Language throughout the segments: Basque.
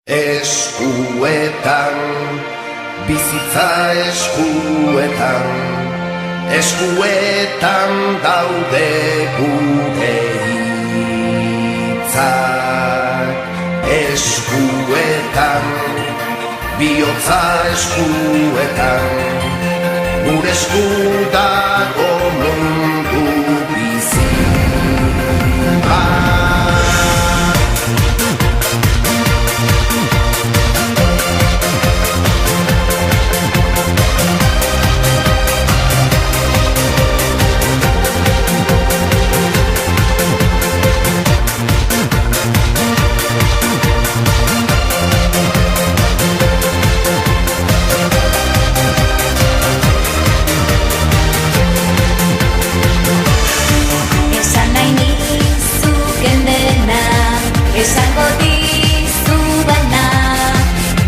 Eskuetan, bizitza eskuetan, eskuetan daude gure hitzak. Eskuetan, bihotza eskuetan, gure esku dago mundu bizi bat. Esango dizudana,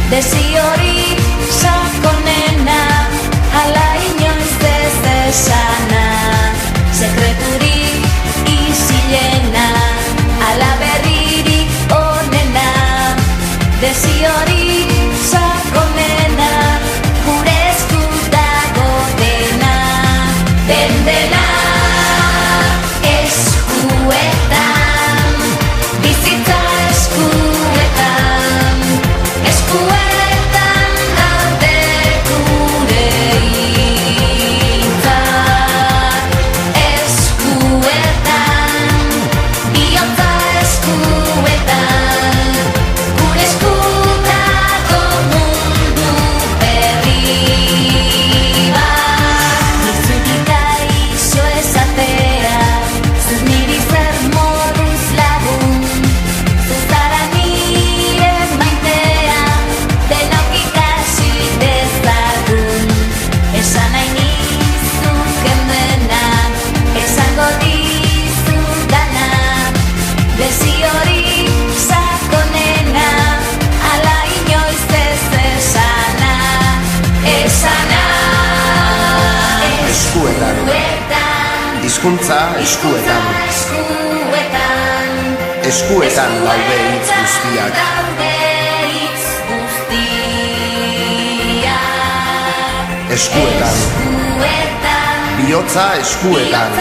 desiorik sakonena, hala inoiz ez esana, sekreturik isilena, hala berririk onena, desiorik sakonena, gure esku dago dena, dena eskuetan, bizitza eskuetan, eskuetan daude gure hitzak. Eskuetan, bihotza eskuetan, gure esku dago mundu berri bat. Nizutik gaixo esatea, zuz niri zer moduz lagun, zuzara nire maitea, denok ikasi dezagun. Esan nahi nizuken dena, esango dizudana, desiorik sakonena, hala inoiz ez esana, esana. Eskuetan, hizkuntza eskuetan, eskuetan daude hitz guztiak. Eskuetan, bihotza eskuetan,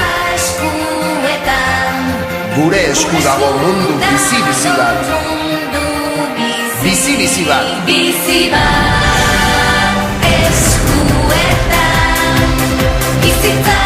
gure esku dago mundu bizi-bizi bat. Bizi-bizi bat. Bizi bat, eskuetan, bizitza